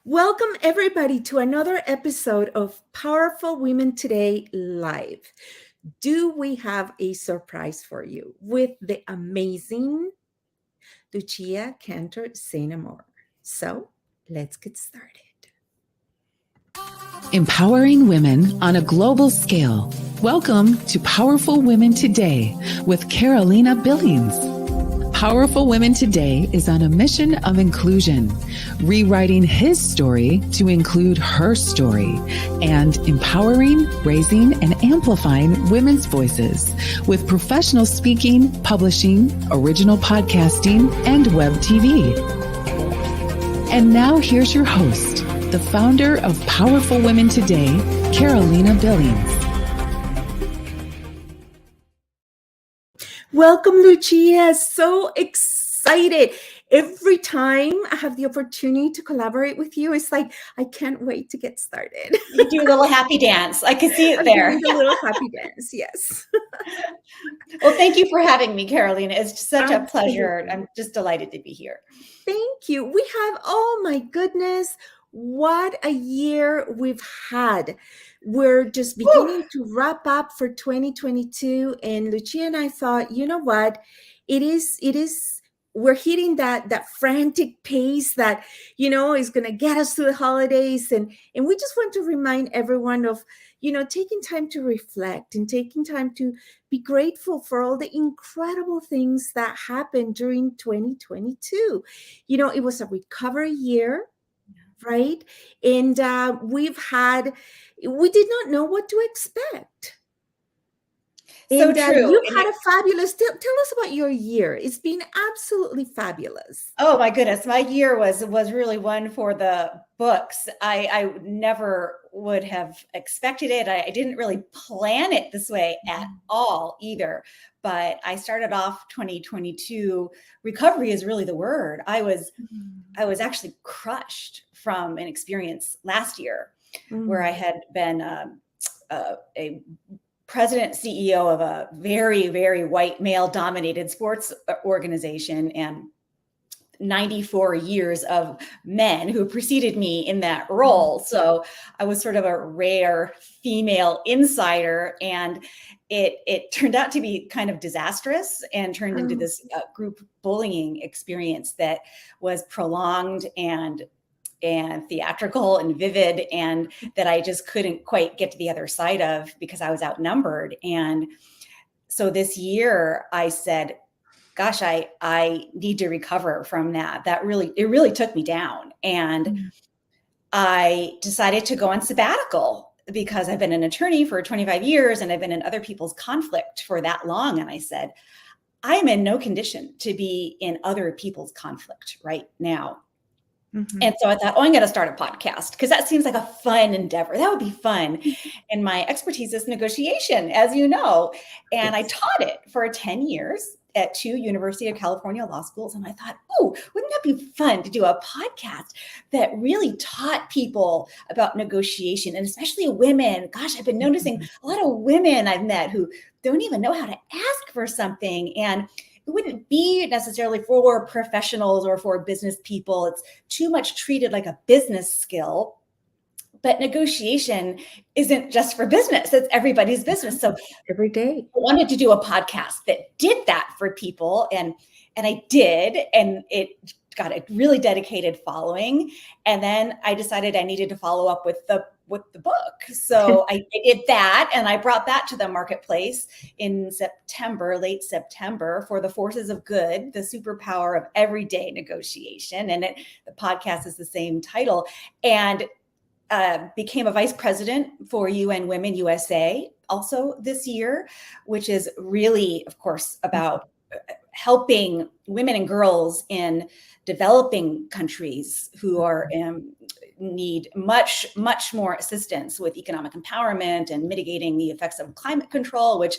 Welcome, everybody, to another episode of Powerful Women Today Live. Do we have a surprise for you with the amazing Lucia Cantor Amour? So let's get started. Empowering women on a global scale. Welcome to Powerful Women Today with Carolina Billings. Powerful Women Today is on a mission of inclusion, rewriting his story to include her story, and empowering, raising, and amplifying women's voices with professional speaking, publishing, original podcasting, and web TV. And now here's your host, the founder of Powerful Women Today, Carolina Billings. Welcome, Lucia. So excited. Every time I have the opportunity to collaborate with you, it's like, I can't wait to get started. You do a little happy dance. I can see it there. I'm doing a little happy dance, yes. Well, thank you for having me, Carolina. It's such a pleasure. I'm just delighted to be here. Thank you. We have, oh my goodness, what a year we've had. We're just beginning to wrap up for 2022. And Lucia and I thought, you know what? We're hitting that frantic pace that, is going to get us through the holidays. And we just want to remind everyone of, taking time to reflect and taking time to be grateful for all the incredible things that happened during 2022. It was a recovery year, right? And we did not know what to expect. So And true. You've had a fabulous, tell us about your year. It's been absolutely fabulous. Oh my goodness. My year was really one for the books. I never would have expected it. I didn't really plan it this way at all either. But I started off 2022. Recovery is really the word. I was actually crushed from an experience last year where I had been a president, CEO of a very, very white male dominated sports organization, and 94 years of men who preceded me in that role. So I was sort of a rare female insider, and it turned out to be kind of disastrous and turned into this group bullying experience that was prolonged and theatrical and vivid, and that I just couldn't quite get to the other side of because I was outnumbered. And so this year I said, gosh, I need to recover from that. It really took me down. And I decided to go on sabbatical because I've been an attorney for 25 years and I've been in other people's conflict for that long. And I said, I am in no condition to be in other people's conflict right now. And so I thought, I'm going to start a podcast because that seems like a fun endeavor. That would be fun. And my expertise is negotiation, as you know. And I taught it for 10 years at 2 University of California law schools. And I thought, wouldn't that be fun to do a podcast that really taught people about negotiation, and especially women? Gosh, I've been noticing a lot of women I've met who don't even know how to ask for something. And it wouldn't be necessarily for professionals or for business people. It's too much treated like a business skill. But negotiation isn't just for business. It's everybody's business. So every day I wanted to do a podcast that did that for people. And I did. And it got a really dedicated following. And then I decided I needed to follow up with the book. So I did that, and I brought that to the marketplace in late September, for The Forces of Good, the superpower of everyday negotiation. And the podcast is the same title, and became a vice president for UN Women USA also this year, which is really, of course, about helping women and girls in developing countries who are need much, much more assistance with economic empowerment and mitigating the effects of climate control, which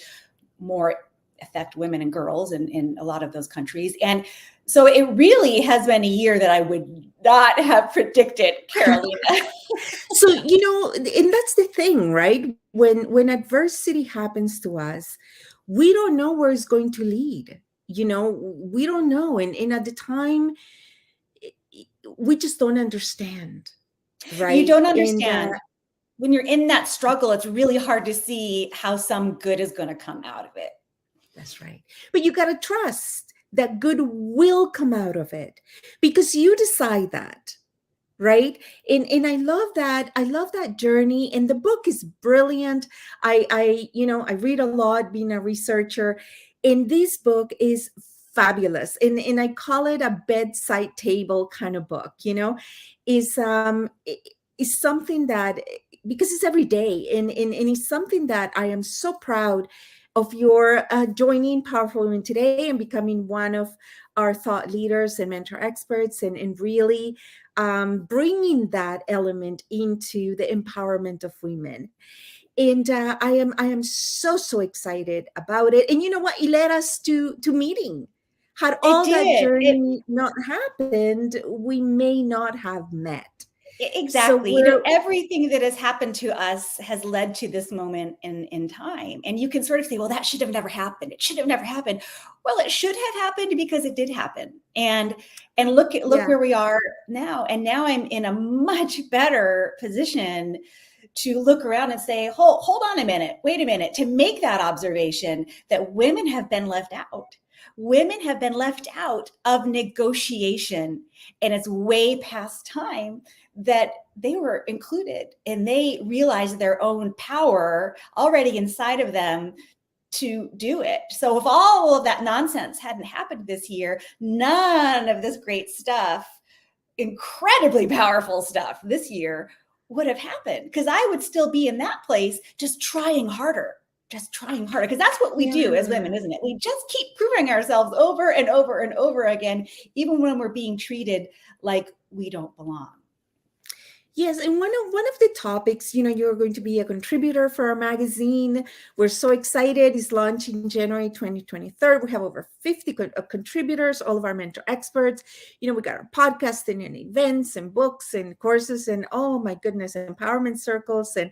more affect women and girls in a lot of those countries. And so it really has been a year that I would not have predicted, Carolina. So, and that's the thing, right? When adversity happens to us, we don't know where it's going to lead. We don't know. And at the time, we just don't understand. You right? don't And understand. When you're in that struggle, it's really hard to see how some good is going to come out of it. that's right. But you got to trust that good will come out of it because you decide that, right? And I love that. I love that journey. And the book is brilliant. I read a lot being a researcher, and this book is fabulous. And I call it a bedside table kind of book, is something that, because it's every day, and it's something that I am so proud of your joining Powerful Women today and becoming one of our thought leaders and mentor experts, and really bringing that element into the empowerment of women. And I am so excited about it. And you know what? It led us to meeting. Had It all that did. journey not happened, we may not have met. So Exactly. we're Everything that has happened to us has led to this moment in time. And you can sort of say, well, that should have never happened. It should have never happened. Well, it should have happened because it did happen. And look yeah. where we are now. And now I'm in a much better position to look around and say, hold on a minute, wait a minute, to make that observation that women have been left out. Women have been left out of negotiation, and it's way past time that they were included, and they realized their own power already inside of them to do it. So if all of that nonsense hadn't happened this year, none of this great stuff, incredibly powerful stuff this year would have happened, because I would still be in that place just trying harder. Because that's what we do as women, Yeah. isn't it? We just keep proving ourselves over and over and over again, even when we're being treated like we don't belong. Yes, and one of the topics, you're going to be a contributor for our magazine. We're so excited. It's launching January 2023. We have over 50 contributors, all of our mentor experts. We got our podcasting and events and books and courses and, oh my goodness, empowerment circles and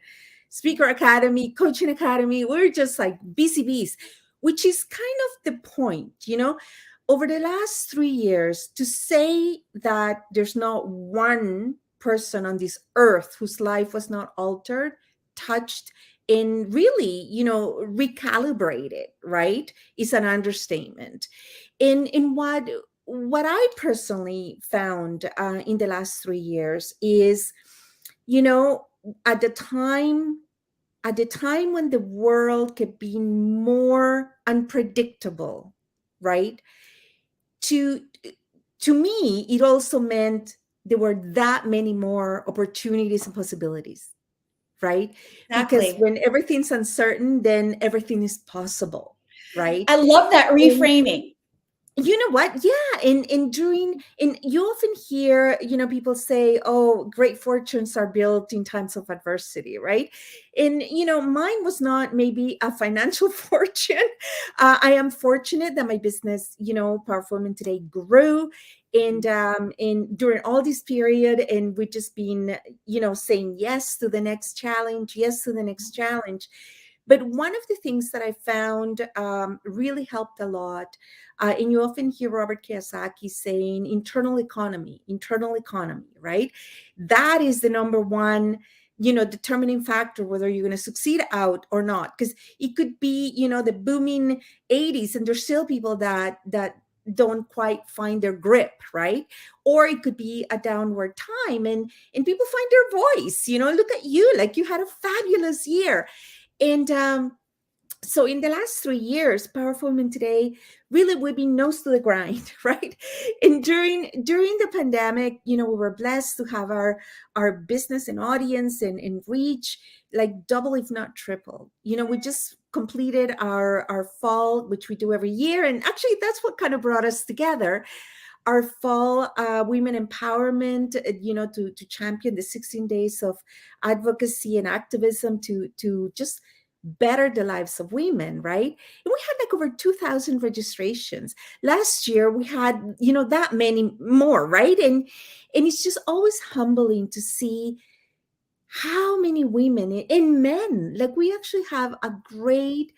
speaker academy, coaching academy. We're just like busy bees, which is kind of the point, over the last 3 years, to say that there's not one person on this earth whose life was not altered, touched, and really, recalibrated, right, is an understatement. In what I personally found in the last 3 years is, you know, at the time when the world kept being more unpredictable, right? To to me, it also meant there were that many more opportunities and possibilities, right? Because Exactly. when everything's uncertain, then everything is possible, right? I love that And reframing. you know what? Yeah. And you often hear, people say, oh, great fortunes are built in times of adversity, right? And, mine was not maybe a financial fortune. I am fortunate that my business, Powerful Women Today, grew. And during all this period, and we've just been, saying yes to the next challenge, yes to the next challenge. But one of the things that I found really helped a lot, and you often hear Robert Kiyosaki saying internal economy, right? That is the number one, determining factor whether you're going to succeed out or not. Because it could be, the booming 80s, and there's still people that don't quite find their grip, right? Or it could be a downward time, and people find their voice. Look at you, like you had a fabulous year. And so in the last 3 years, Powerful Women Today, really we've been nose to the grind, right? And during the pandemic, we were blessed to have our business and audience and reach like double, if not triple. We just completed our fall, which we do every year. And actually that's what kind of brought us together. Our fall women empowerment, to champion the 16 days of advocacy and activism to just better the lives of women, right? And we had like over 2,000 registrations. Last year we had, that many more, right? And it's just always humbling to see how many women and men, like we actually have a great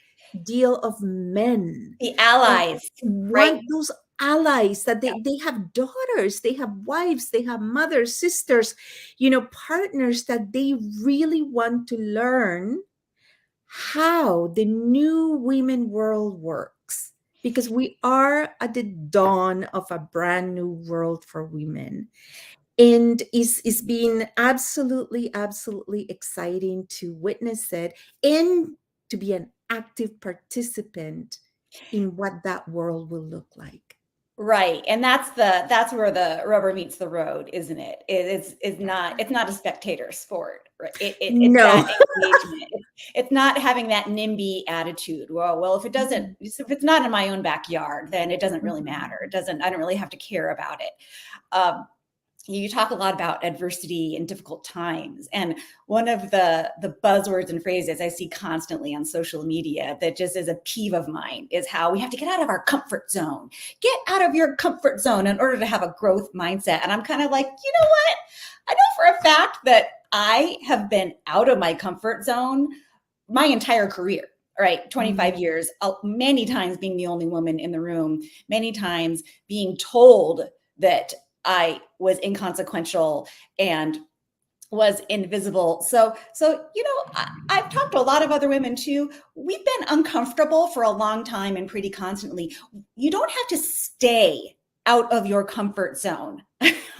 deal of men The that allies, right? want those allies, that they have daughters, they have wives, they have mothers, sisters, partners, that they really want to learn how the new women world works, because we are at the dawn of a brand new world for women. And is being absolutely, absolutely exciting to witness it and to be an active participant in what that world will look like. Right. And that's where the rubber meets the road, isn't it? It's not a spectator sport. Right? It's No. that engagement. It's not having that NIMBY attitude. Well, if it's not in my own backyard, then it doesn't really matter. I don't really have to care about it. You talk a lot about adversity and difficult times. And one of the buzzwords and phrases I see constantly on social media that just is a peeve of mine is how we have to get out of our comfort zone. Get out of your comfort zone in order to have a growth mindset. And I'm kind of like, you know what? I know for a fact that I have been out of my comfort zone my entire career. Right, 25 years, many times being the only woman in the room, many times being told that I was inconsequential and was invisible. So I've talked to a lot of other women too. We've been uncomfortable for a long time and pretty constantly. You don't have to stay out of your comfort zone.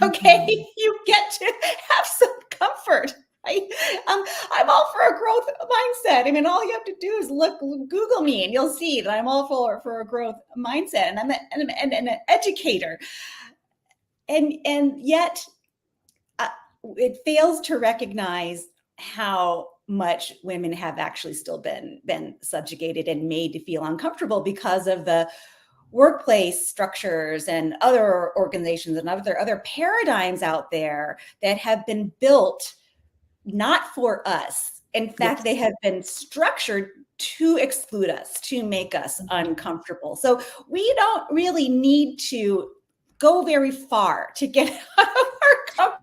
Okay, you get to have some comfort. Right? I'm all for a growth mindset. I mean, all you have to do is Google me, and you'll see that I'm all for a growth mindset, and I'm an educator. And yet it fails to recognize how much women have actually still been subjugated and made to feel uncomfortable because of the workplace structures and other organizations and other paradigms out there that have been built not for us. In fact, they have been structured to exclude us, to make us uncomfortable. So we don't really need to go very far to get out of our comfort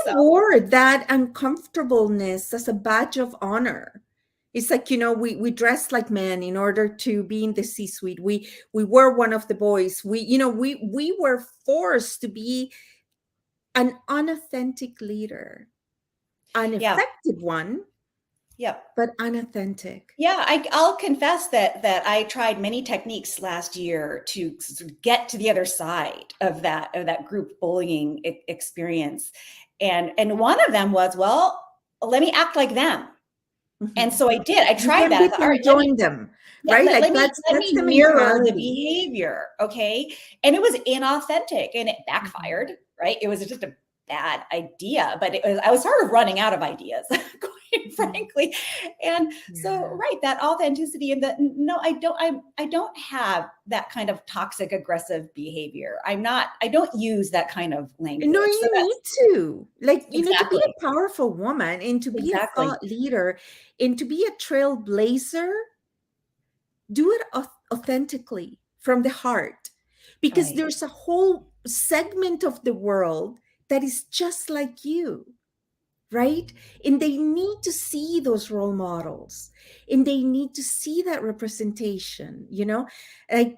zone. We wore that uncomfortableness as a badge of honor. It's like, we dress like men in order to be in the C-suite. We were one of the boys. We were forced to be an unauthentic leader, an effective one. Yep. But unauthentic. Yeah, I'll confess that I tried many techniques last year to get to the other side of that group bullying experience. And one of them was, well, let me act like them. And so I did. I tried that. All right, join them, right? Let me mirror the behavior, okay? And it was inauthentic and it backfired, right? It was just a bad idea, but I was sort of running out of ideas, quite frankly. And so, right, that authenticity and I don't have that kind of toxic, aggressive behavior. I don't use that kind of language. No, you need to, to be a powerful woman and to be a thought leader and to be a trailblazer, do it authentically from the heart, because there's a whole segment of the world that is just like you, right? And they need to see those role models, and they need to see that representation, I'm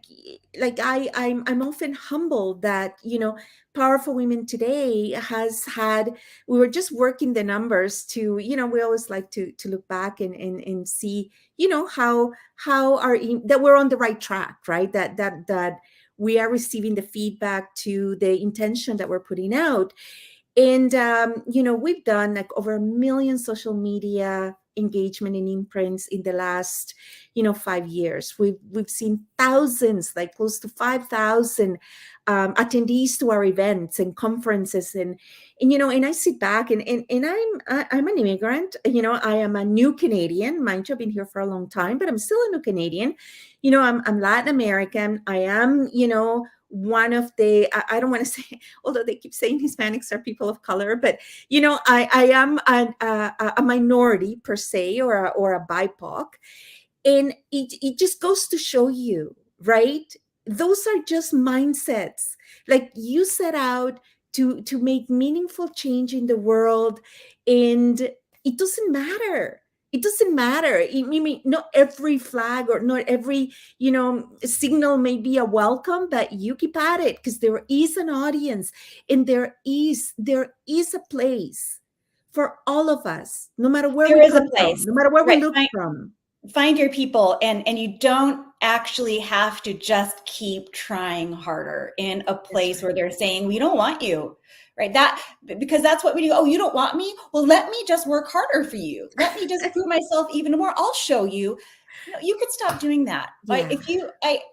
often humbled that, Powerful Women Today has had, we were just working the numbers to, we always like to look back and see, how that we're on the right track, right? That we are receiving the feedback to the intention that we're putting out. And, we've done like over 1 million social media engagement and imprints in the last, 5 years. We've seen thousands, like close to 5,000 attendees to our events and conferences. And I sit back and I'm an immigrant, I am a new Canadian. Mind you, I've been here for a long time, but I'm still a new Canadian. I'm Latin American. I am, one of the, I don't want to say, although they keep saying Hispanics are people of color, but, I am a minority per se, or a BIPOC. And it just goes to show you, right? Those are just mindsets. Like, you set out to make meaningful change in the world, and it doesn't matter It doesn't matter. I mean, not every flag or not every, signal may be a welcome, but you keep at it, because there is an audience, and there is a place for all of us, no matter where There we is a come from, place, no matter where we right? look from. Find your people, and you don't actually have to just keep trying harder in a place where they're saying, we don't want you, right? Because that's what we do. Oh, you don't want me? Well, let me just work harder for you. Let me just prove myself even more. I'll show you. You could stop doing that. Yeah.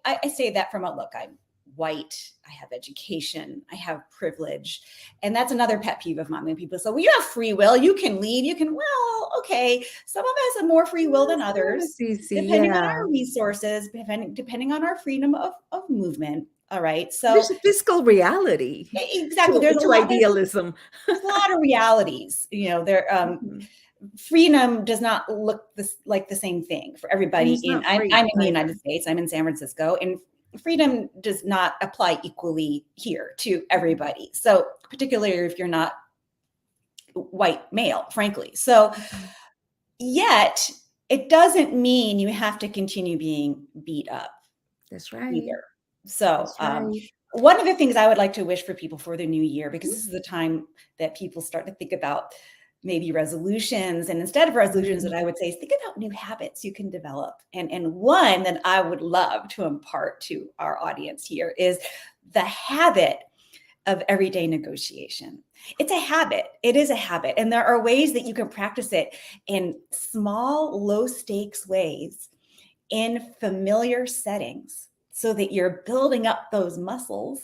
I say that from a look, I'm white, I have education, I have privilege. And that's another pet peeve of mine, when people say, well, you have free will, you can leave, well, okay. Some of us have more free will than others, depending on our resources, depending on our freedom of movement. All right. So there's a fiscal reality. Exactly. There's idealism. There's a lot of realities, freedom does not look like the same thing for everybody. I'm in the United States, I'm in San Francisco, and freedom does not apply equally here to everybody. So particularly if you're not white male, frankly. So yet it doesn't mean you have to continue being beat up. That's right. Either. So one of the things I would like to wish for people for the new year, because this is the time that people start to think about maybe resolutions, and instead of resolutions, that I would say is think about new habits you can develop. And one that I would love to impart to our audience here is the habit of everyday negotiation. It's a habit. It is a habit. And there are ways that you can practice it in small, low stakes ways in familiar settings, so that you're building up those muscles,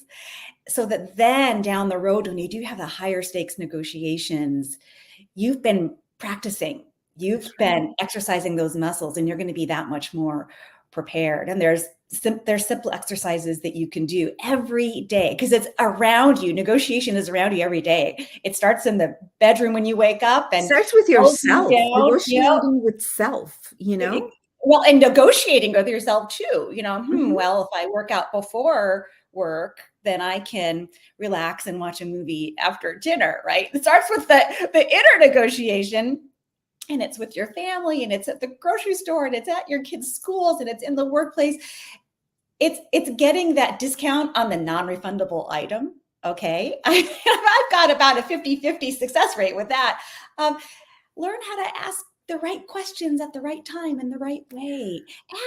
so that then down the road, when you do have the higher stakes negotiations, you've been practicing, you've been exercising those muscles, and you're going to be that much more prepared. And there's simple exercises that you can do every day, because it's around you. Negotiation is around you every day. It starts in the bedroom when you wake up, and it starts with yourself, negotiating with self, Well, and negotiating with yourself too, well, if I work out before work, then I can relax and watch a movie after dinner, right? It starts with the inner negotiation, and it's with your family, and it's at the grocery store, and it's at your kids' schools, and it's in the workplace. It's getting that discount on the non-refundable item. Okay. I've got about a 50-50 success rate with that. Learn how to ask the right questions at the right time in the right way.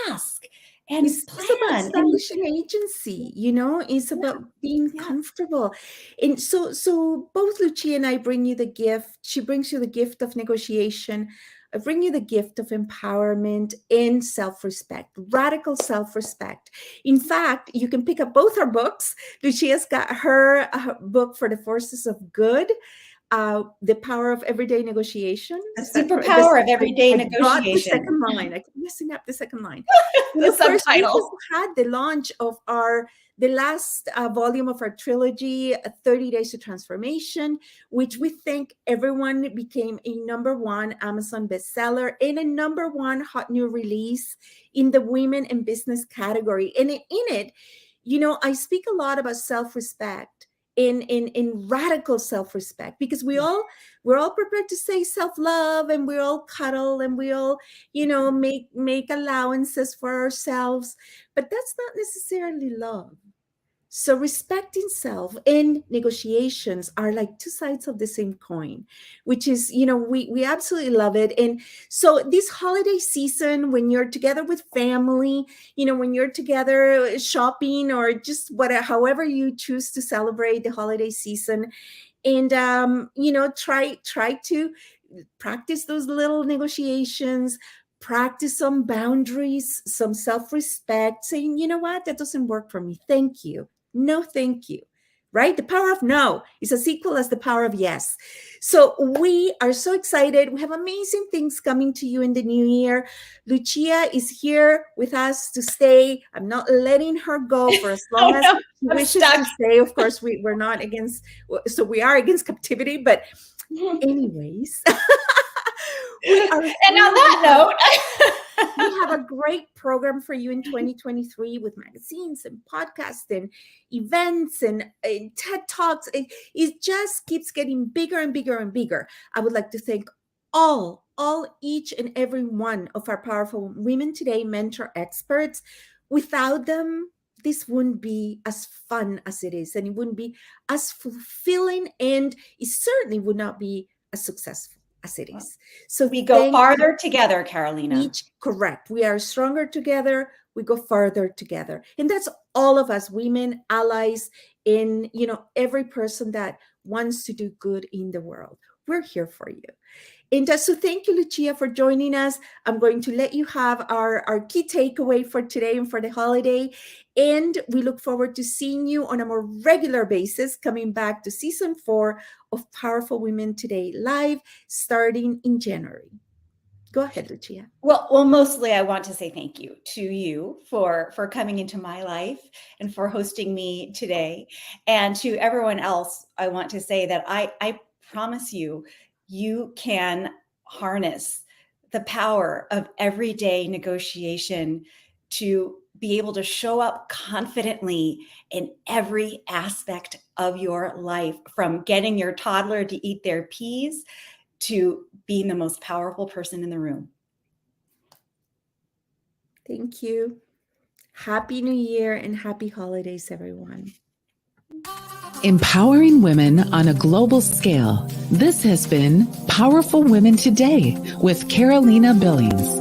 Ask and it's about establishing agency, it's about being comfortable. And so both Lucia and I bring you the gift. She brings you the gift of negotiation. I bring you the gift of empowerment and self-respect, radical self-respect. In fact, you can pick up both our books. Lucia's got her book For the Forces of Good, The Power of Everyday Negotiation. The Superpower of Everyday Negotiation. The second line. I keep messing up the second line. The subtitle. We just had the launch of the last volume of our trilogy, 30 Days to Transformation, which we think everyone became a #1 Amazon bestseller and a #1 hot new release in the women in business category. And in it, I speak a lot about self-respect. In radical self-respect, because we're all prepared to say self-love, and we all cuddle, and we all make allowances for ourselves, but that's not necessarily love. So respecting self and negotiations are like two sides of the same coin, which is, we absolutely love it. And so this holiday season, when you're together with family, when you're together shopping, or just however you choose to celebrate the holiday season, and, try to practice those little negotiations, practice some boundaries, some self-respect, saying, you know what, that doesn't work for me. Thank you. No, thank you. Right? The power of no is as equal as the power of yes. So we are so excited. We have amazing things coming to you in the new year. Lucia is here with us to stay. I'm not letting her go for as long as she wishes to stay. Of course, we're not against, so we are against captivity, but anyways. And on that note, we have a great program for you in 2023 with magazines and podcasts and events and TED Talks. It just keeps getting bigger and bigger and bigger. I would like to thank all each and every one of our powerful women today mentor experts. Without them, this wouldn't be as fun as it is, and it wouldn't be as fulfilling, and it certainly would not be as successful as it is. So we go farther together, Carolina. Correct. We are stronger together. We go farther together. And that's all of us, women, allies, and every person that wants to do good in the world. We're here for you. And so thank you, Lucia, for joining us. I'm going to let you have our key takeaway for today and for the holiday. And we look forward to seeing you on a more regular basis, coming back to season 4 of Powerful Women Today Live, starting in January. Go ahead, Lucia. Well, mostly I want to say thank you to you for coming into my life and for hosting me today. And to everyone else, I want to say that I promise you, you can harness the power of everyday negotiation to be able to show up confidently in every aspect of your life, from getting your toddler to eat their peas to being the most powerful person in the room. Thank you. Happy New Year and happy holidays, everyone. Empowering women on a global scale. This has been Powerful Women Today with Carolina Billings.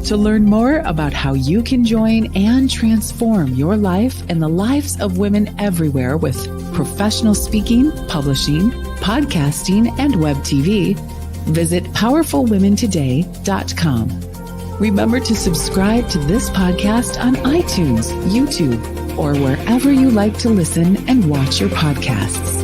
To learn more about how you can join and transform your life and the lives of women everywhere with professional speaking, publishing, podcasting, and web TV, visit powerfulwomentoday.com. Remember to subscribe to this podcast on iTunes, YouTube, or wherever you like to listen and watch your podcasts.